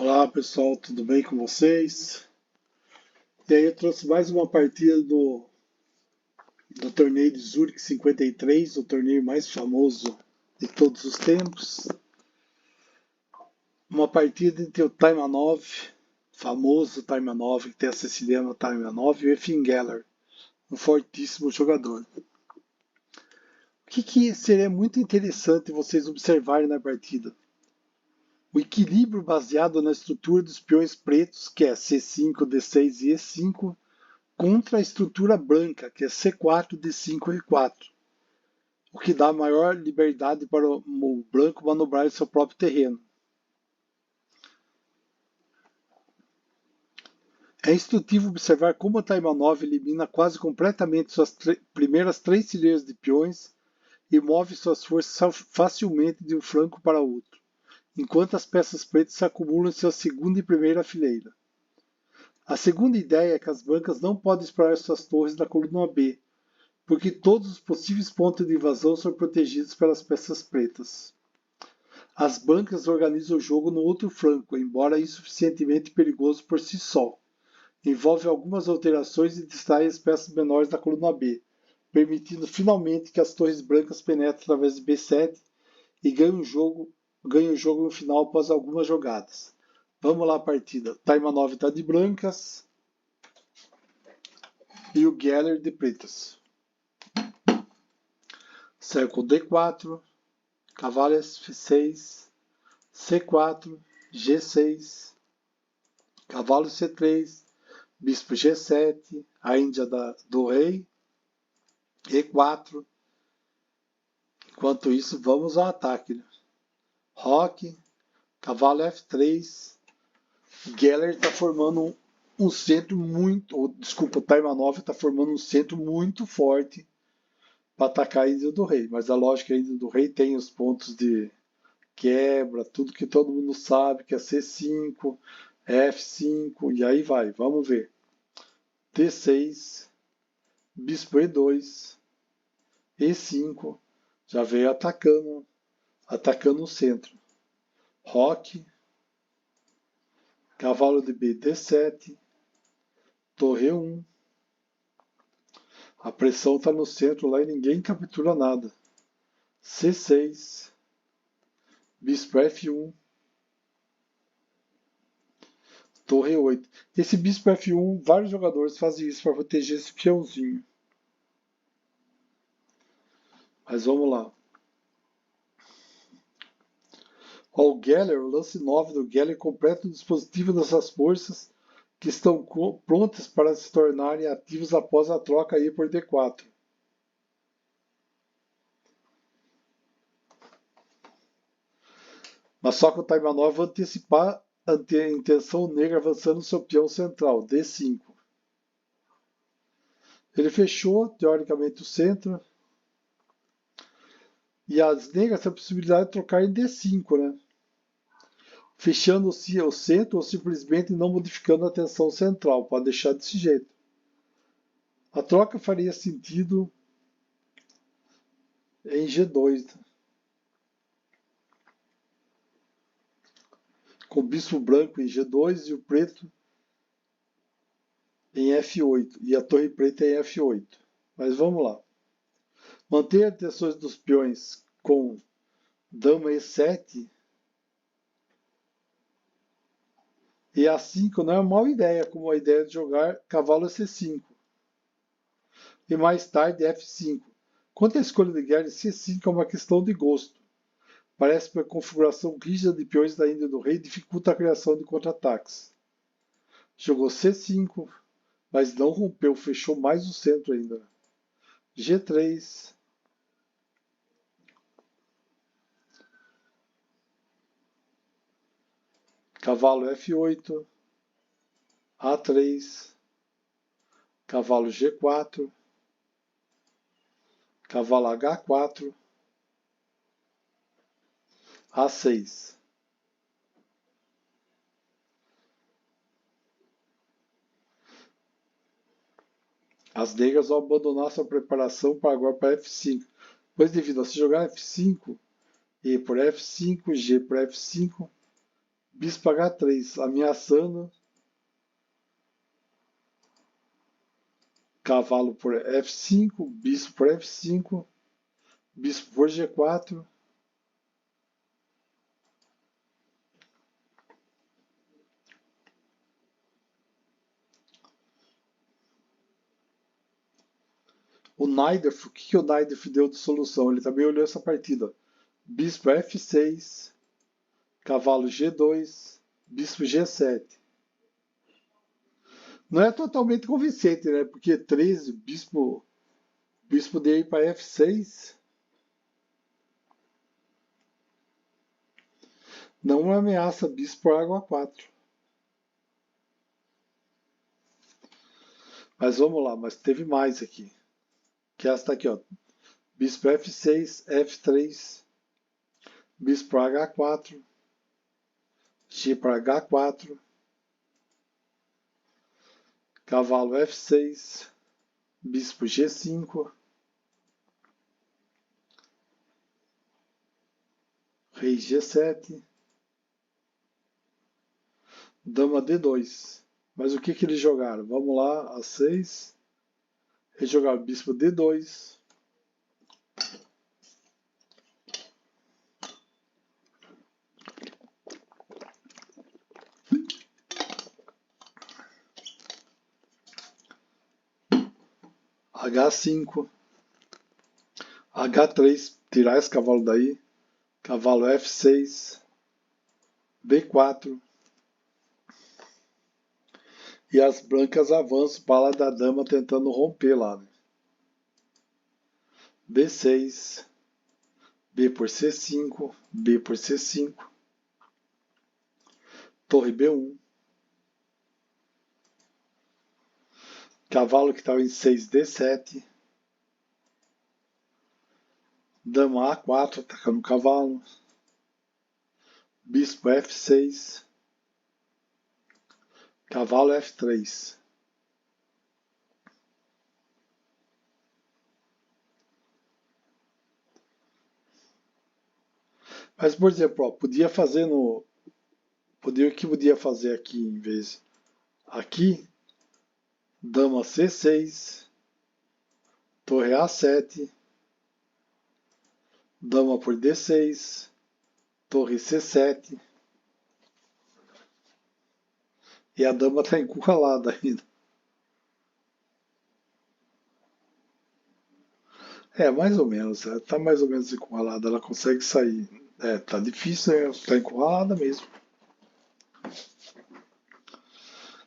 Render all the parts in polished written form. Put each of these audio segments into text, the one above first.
Olá pessoal, tudo bem com vocês? E aí eu trouxe mais uma partida do torneio de Zurich 53, o torneio mais famoso de todos os tempos. Uma partida entre o Taimanov, famoso Taimanov, que tem a siciliana Taimanov, e o Efim Geller, um fortíssimo jogador. O que seria muito interessante vocês observarem na partida? O equilíbrio baseado na estrutura dos peões pretos, que é C5, D6 e E5, contra a estrutura branca, que é C4, D5 e E4, o que dá maior liberdade para o branco manobrar em seu próprio terreno. É instrutivo observar como a Taimanov elimina quase completamente suas primeiras 3 fileiras de peões e move suas forças facilmente de um flanco para outro, enquanto as peças pretas se acumulam em sua segunda e primeira fileira. A segunda ideia é que as brancas não podem explorar suas torres da coluna B, porque todos os possíveis pontos de invasão são protegidos pelas peças pretas. As brancas organizam o jogo no outro flanco, embora insuficientemente perigoso por si só. Envolve algumas alterações e distrai as peças menores da coluna B, permitindo finalmente que as torres brancas penetrem através de B7 e ganhem o jogo no final após algumas jogadas. Vamos lá a partida. Taimanov está de brancas e o Geller de pretas. Cerco D4, cavalo F6, C4, G6, cavalo C3, bispo G7, a Índia do rei, E4. Enquanto isso, vamos ao ataque. Roque, cavalo F3. Geller está formando um centro muito. Desculpa, Taimanov está formando um centro muito forte para atacar a Índia do rei. Mas a lógica, a Índia do rei tem os pontos de quebra, tudo que todo mundo sabe, que é C5, F5, e aí vai, vamos ver. D6, bispo E2, E5, já veio atacando o centro. Roque, cavalo de B, D7, torre 1. A pressão está no centro lá e ninguém captura nada. C6, bispo F1, torre 8. Esse bispo F1, vários jogadores fazem isso para proteger esse peãozinho. Mas vamos lá. O Geller, o lance 9 do Geller completa o dispositivo dessas forças que estão prontas para se tornarem ativos após a troca aí por D4. Mas só que o Taimanov vai antecipar a intenção negra avançando seu peão central, D5. Ele fechou, teoricamente, o centro. E as negras têm a possibilidade de trocar em D5, né? Fechando-se o centro ou simplesmente não modificando a tensão central. Pode deixar desse jeito. A troca faria sentido em G2. Com o bispo branco em G2 e o preto em F8. E a torre preta em F8. Mas vamos lá. Manter as tensões dos peões com dama E7 e A5 não é uma má ideia, como a ideia de jogar cavalo C5. E mais tarde F5. Quanto à escolha de guerra, C5 é uma questão de gosto. Parece que a configuração rígida de peões da Índia do rei dificulta a criação de contra-ataques. Jogou C5, mas não rompeu, fechou mais o centro ainda. G3. Cavalo F8. A3. Cavalo G4. Cavalo H4. A6. As negras vão abandonar sua preparação para agora para F5. Pois devido a se jogar F5 e por F5, G por F5, bispo H3, ameaçando, cavalo por F5, bispo por F5, bispo por G4, o Naidorf, o que o Naidorf deu de solução? Ele também olhou essa partida. Bispo F6, cavalo G2, bispo G7. Não é totalmente convincente, né? Porque 13, bispo de ir para F6, não ameaça bispo por água 4. Mas vamos lá, mas teve mais aqui. Que essa aqui, ó. Bispo F6, F3, bispo para H4, G para H4, cavalo F6, bispo G5, rei G7, dama D2. Mas o que eles jogaram? Vamos lá, A6. Eles jogaram bispo D2. H5. H3, tirar esse cavalo daí. Cavalo F6. B4. E as brancas avançam para lá da dama tentando romper lá. Né? B6. B por C5. B por C5. Torre B1. Cavalo que estava em 6D7. Dama A4, atacando o cavalo. Bispo F6. Cavalo F3. Mas, por exemplo, ó, podia fazer no. O que podia fazer aqui em vez. Aqui, dama C6. Torre A7. Dama por D6. Torre C7. E a dama está encurralada ainda. É, mais ou menos. Está mais ou menos encurralada. Ela consegue sair. É, tá difícil, tá encurralada mesmo.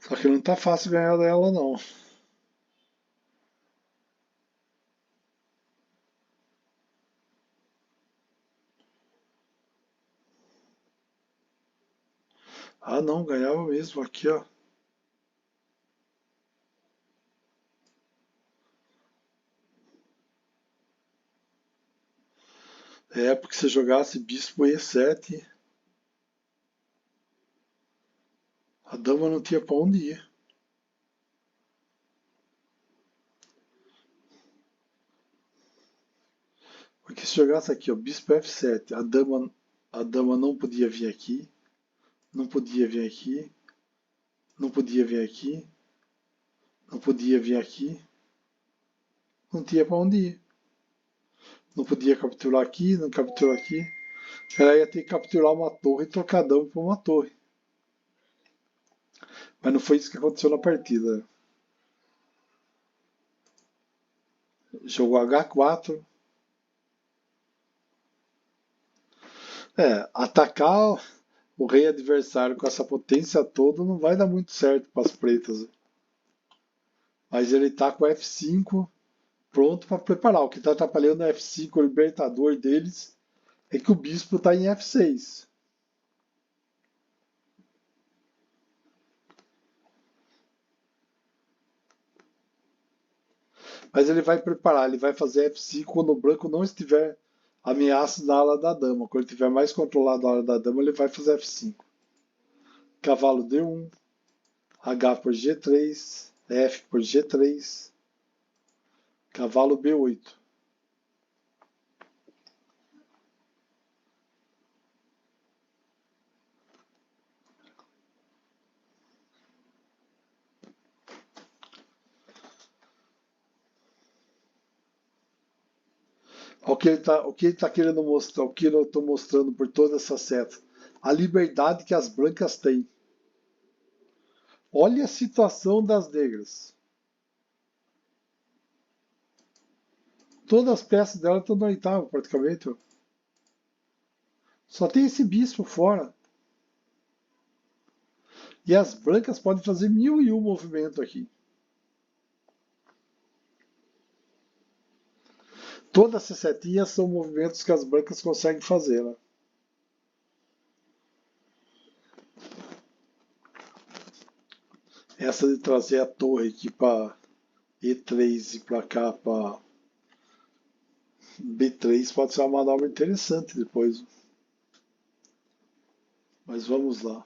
Só que não tá fácil ganhar dela, não. Ah, não, ganhava mesmo. Aqui, ó. É, porque se jogasse bispo E7, a dama não tinha pra onde ir. Porque se jogasse aqui, ó, bispo F7, a dama não podia vir aqui, não podia vir aqui, não podia vir aqui, não podia vir aqui, não tinha pra onde ir. Não podia capturar aqui, não capturar aqui. Ela ia ter que capturar uma torre e trocar a dama por uma torre. Mas não foi isso que aconteceu na partida. Jogou H4. É, atacar o rei adversário com essa potência toda não vai dar muito certo para as pretas. Mas ele tá com F5 pronto para preparar. O que está atrapalhando o F5, o libertador deles, é que o bispo está em F6. Mas ele vai preparar, ele vai fazer F5 quando o branco não estiver ameaça na ala da dama. Quando ele estiver mais controlado a ala da dama, ele vai fazer F5. Cavalo D1, H por G3, F por G3, cavalo B8. O que ele tá querendo mostrar, o que eu estou mostrando por toda essa seta. A liberdade que as brancas têm. Olha a situação das negras. Todas as peças dela estão no oitavo, praticamente. Só tem esse bispo fora. E as brancas podem fazer 1001 movimentos aqui. Todas essas setinhas são movimentos que as brancas conseguem fazer. Né? Essa de trazer a torre aqui para E3 e para cá para B3 pode ser uma manobra interessante depois. Mas vamos lá.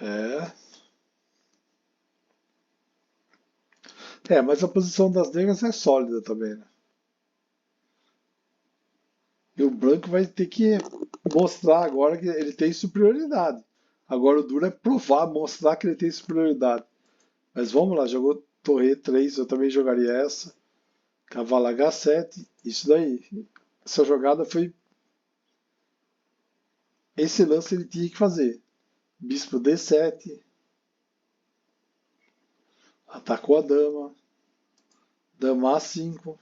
É. Mas a posição das negras é sólida também, né? E o branco vai ter que mostrar agora que ele tem superioridade. Agora o duro é provar, mostrar que ele tem superioridade. Mas vamos lá, jogou torre E3, eu também jogaria essa. Cavalo H7, isso daí. Essa jogada foi. Esse lance ele tinha que fazer. Bispo D7. Atacou a dama. Dama A5.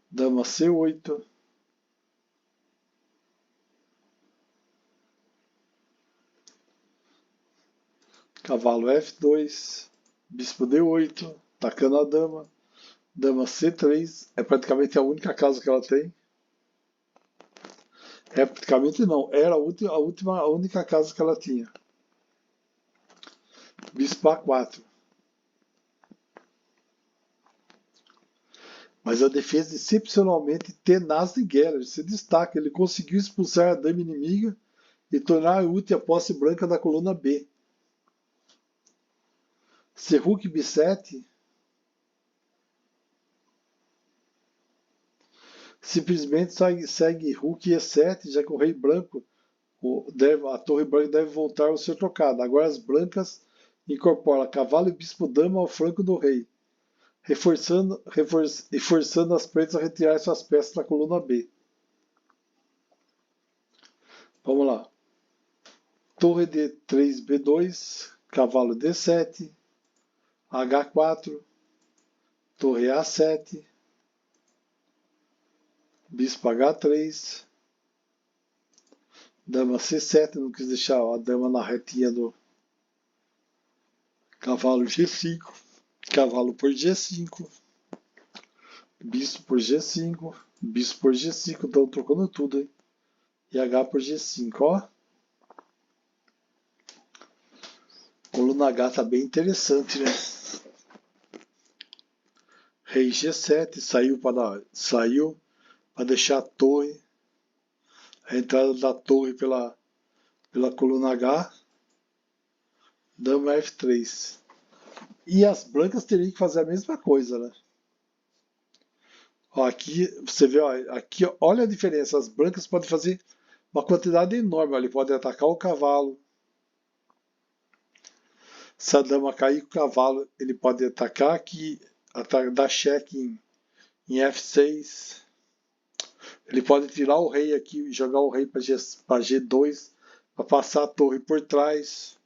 Dama C8. Cavalo F2. Bispo D8. Atacando a dama. Dama C3. É praticamente a única casa que ela tem. É praticamente não. Era a única casa que ela tinha. Bispo A4. Mas a defesa excepcionalmente tenaz de Geller se destaca. Ele conseguiu expulsar a dama inimiga e tornar útil a posse branca da coluna B. Se Rook B7, simplesmente segue Rook E7, já que o rei branco, a torre branca deve voltar ao ser trocada. Agora as brancas incorporam cavalo e bispo dama ao flanco do rei, e forçando as pretas a retirar suas peças da coluna B. Vamos lá. Torre D3, B2, cavalo D7, H4, torre A7, bispo H3, dama C7, não quis deixar a dama na retinha do cavalo G5, cavalo por G5, bispo por G5, bispo por G5, estão trocando tudo, hein? E H por G5, ó. Coluna H tá bem interessante, né? Rei G7 saiu para deixar a torre, a entrada da torre pela coluna H, dama F3. E as brancas teriam que fazer a mesma coisa, né? Ó, aqui você vê, ó, aqui, olha a diferença. As brancas podem fazer uma quantidade enorme. Ó, ele pode atacar o cavalo. Se a dama cair com o cavalo, ele pode atacar aqui, dar cheque em F6. Ele pode tirar o rei aqui e jogar o rei para G2 para passar a torre por trás.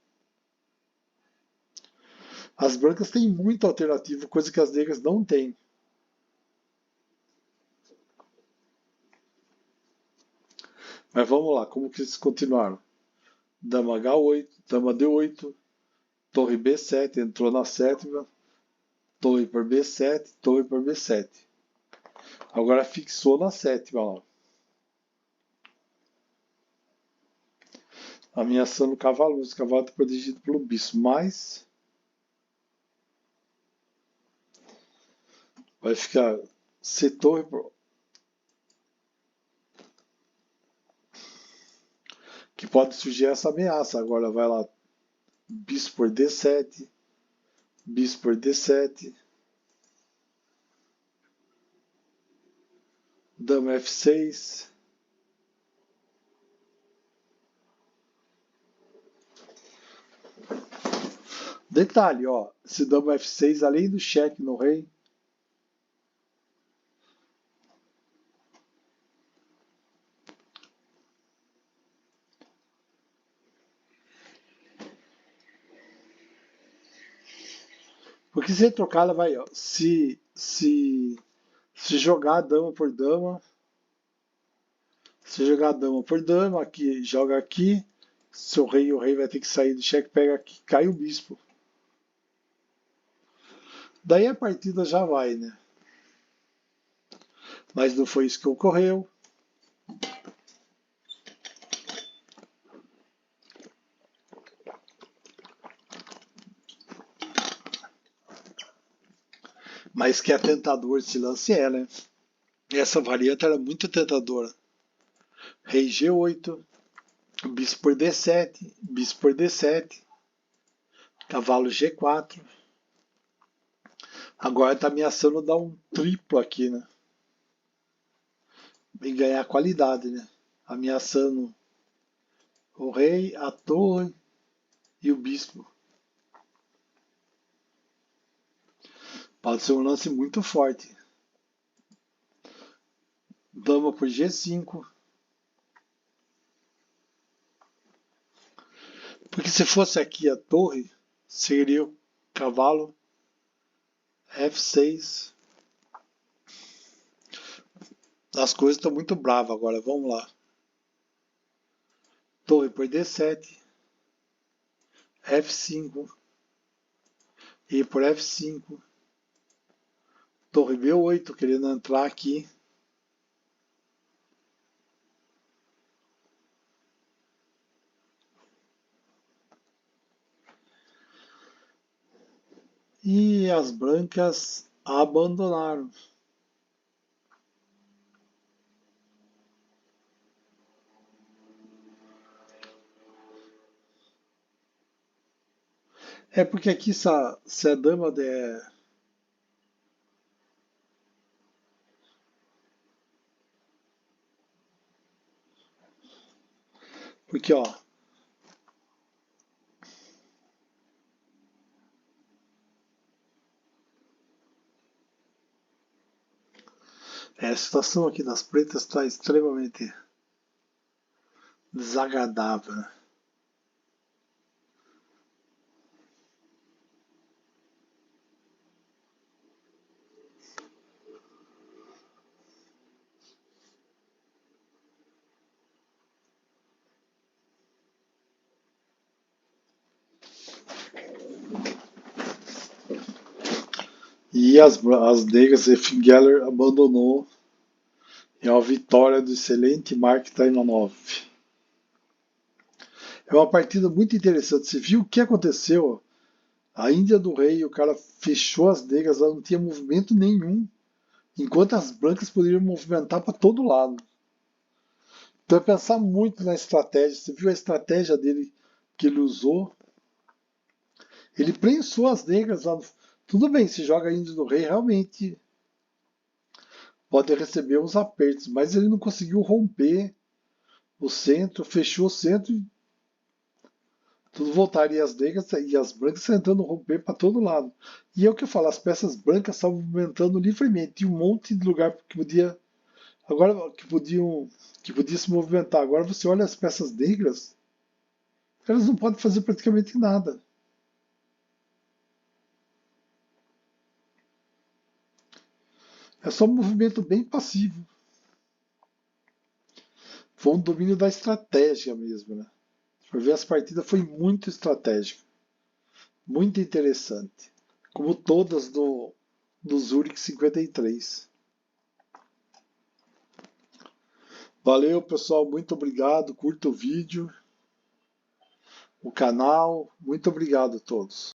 As brancas têm muita alternativa, coisa que as negras não têm. Mas vamos lá, como que eles continuaram? Dama H8, dama D8, torre B7, entrou na sétima, torre por B7, torre por B7. Agora fixou na sétima, ó. Ameaçando o cavalo, mas o cavalo está protegido pelo bispo, mas vai ficar C torre por... que pode surgir essa ameaça. Agora vai lá, bispo por D7, bispo por D7, dama F6, Detalhe, ó, se dama F6, além do cheque no rei, porque se trocar, ela vai, ó, se jogar dama por dama, se jogar dama por dama, aqui joga aqui, seu rei, o rei vai ter que sair do cheque, pega aqui, cai o bispo. Daí a partida já vai, né? Mas não foi isso que ocorreu. Mas que é tentador esse lance é, né? Essa variante era muito tentadora. Rei G8, bispo por D7, bispo por D7, cavalo G4. Agora está ameaçando dar um triplo aqui, né? E ganhar qualidade, né? Ameaçando o rei, a torre e o bispo. Pode ser um lance muito forte. Dama por G5. Porque se fosse aqui a torre, seria o cavalo F6. As coisas estão muito bravas agora, vamos lá. Torre por D7. F5. E por F5. Torre B8, querendo entrar aqui. E as brancas abandonaram. É porque aqui se a dama der. Porque, ó. A situação aqui das pretas está extremamente desagradável, né? E as negras, Effingeller abandonou. É uma vitória do excelente Mark Taimanov. É uma partida muito interessante. Você viu o que aconteceu? A Índia do Rei, o cara fechou as negras, ela não tinha movimento nenhum. Enquanto as brancas poderiam movimentar para todo lado. Então é pensar muito na estratégia. Você viu a estratégia dele que ele usou? Ele prensou as negras lá. Tudo bem, se joga Índio do Rei, realmente pode receber uns apertos, mas ele não conseguiu romper o centro, fechou o centro e tudo voltaria as negras e as brancas tentando romper para todo lado. E é o que eu falo, as peças brancas estavam movimentando livremente, tinha um monte de lugar que podia agora que podia se movimentar. Agora você olha as peças negras, elas não podem fazer praticamente nada. É só um movimento bem passivo. Foi um domínio da estratégia mesmo, né? Por ver as partidas foi muito estratégico, muito interessante, como todas do Zurich 53. Valeu, pessoal, muito obrigado. Curta o vídeo, o canal. Muito obrigado a todos.